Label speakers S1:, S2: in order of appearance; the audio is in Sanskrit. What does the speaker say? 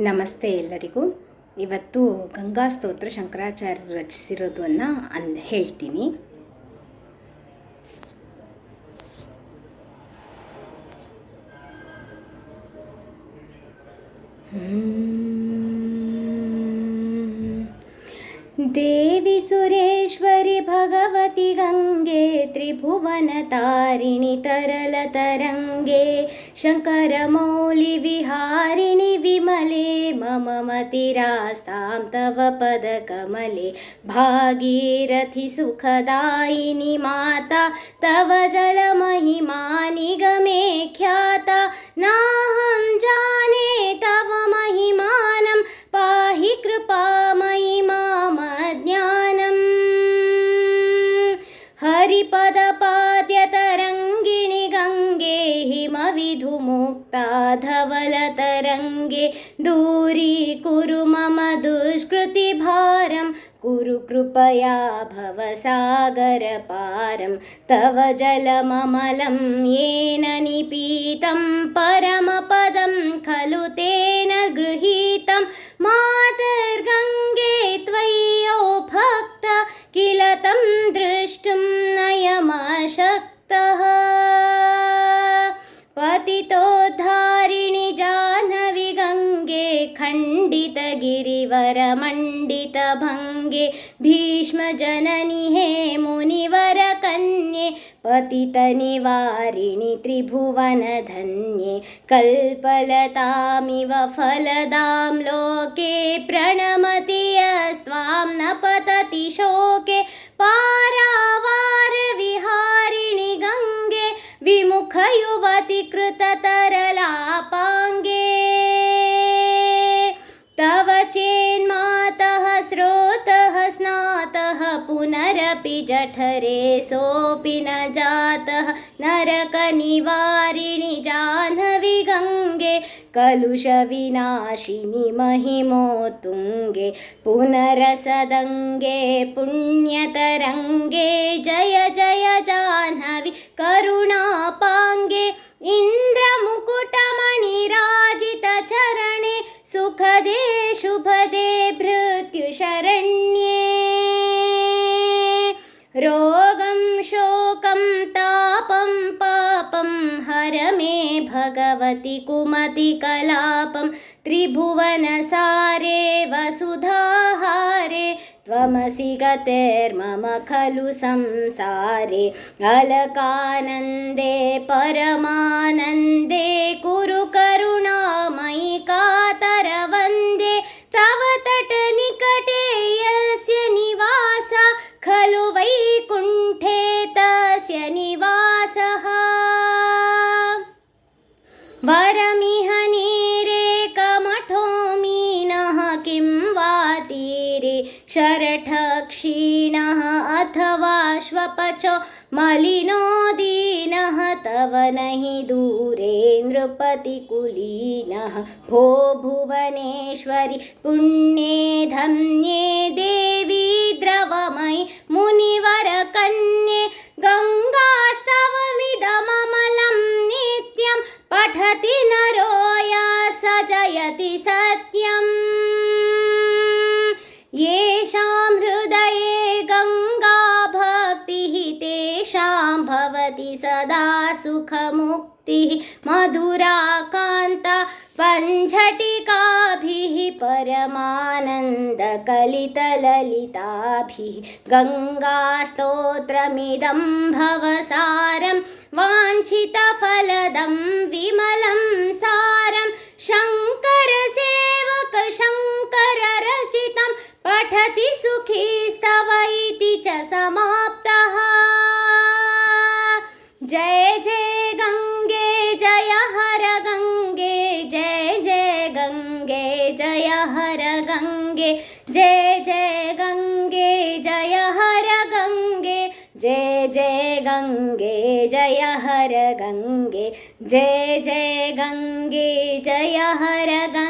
S1: ನಮಸ್ತೆ ಎಲ್ಲರಿಗೂ. ಇವತ್ತು ಗಂಗಾ ಸ್ತೋತ್ರ ಶಂಕರಾಚಾರ್ಯರು ರಚಿಸಿರೋದನ್ನು ಹೇಳ್ತೀನಿ. देवी सुरेश्वरि भगवति गंगे त्रिभुवनतारिणि तरलतरंगे शंकरमौलि विहारिणि विमले मम मतिरास्तां तव पदकमले भागीरथि सुखदायिनि माता तव जलमहिमा निगमे ख्याता नाहं जाने तव महिमानं पाहि कृपामयि मामज्ञानम् हरिपदपाद्यतरङ्गिणि गङ्गे हिमविधुमुक्ता धवलतरङ्गे दूरीकुरु मम दुष्कृतिभारं कुरु कृपया भवसागरपारं तव जलममलं येन निपीतं परमपदं खलु तेन गृहीतं मातर्गङ्गे त्वय्यो भक्ता किल तं द्रष्टुं नयमशक्तः पतितोद्धारिणि जाह्नवी गङ्गे खण्डितगिरिवरमण्डितभङ्गे भीष्मजननि हे मुनिवरकन्ये पतितनिवारिणि त्रिभुवनधन्ये कल्पलतामिव फलदां लोके प्रणमति यस्त्वां न पतति शोके पारावारविहारिणि गङ्गे विमुखयुवति कृततरलापाङ्गे तव चेन्मातः स्रोतः स्नातः पुनरपि जठरे सोऽपि न जातः नरकनिवारिणि जाह्नवी गङ्गे कलुषविनाशिनि महिमोत्तुङ्गे पुनरसदङ्गे पुण्यतरङ्गे जय जय जाह्नवी करुणापाङ्गे इन्द्रमुकुटमणिराजितचरणे सुखदे शुभदे भृत्युशरण्ये रोगं शोकं तापं पापं हर मे भगवति कुमतिकलापं त्रिभुवनसारे वसुधाहारे त्वमसि गतिर्मम खलु संसारे अलकानन्दे परमानन्दे कुरु करुणामयि कातरवन्दे तव तटनिकटे यस्य निवास खलु वैकुण्ठे तस्य निवासः वरमिह नीरेकमठो मीनः किं वा तीरे शरठक्षीणः अथवा श्वपचो मलिनो दीनः तव नहि दूरे नृपतिकुलीनः भो भुवनेश्वरि पुण्ये धन्ये देवी द्रवमयि मुनिवरकन्ये गङ्गास्तवमिदममलं नित्यं पठति नरो स जयति सत्यम् येषां हृदये गङ्गा भक्तिः तेषां भवति सदा सुखमुक्तिः मधुराकान्ता पञ्झटिकाभिः परमानन्दकलितललिताभिः गङ्गास्तोत्रमिदं भवसारं वाञ्छितफलदं विमलं सारं शङ्करसेवक शङ्कररचितं पठति सुखी स्तव इति च समाप्तः। जय जय गङ्गे जय हर गङ्गे जय जय गङ्गे जय हर गङ्गे जय जय गङ्गे जय हर गङ्गे जय जय गङ्गे जय हर गङ्गे जय जय गङ्गे जय हर गङ्गे।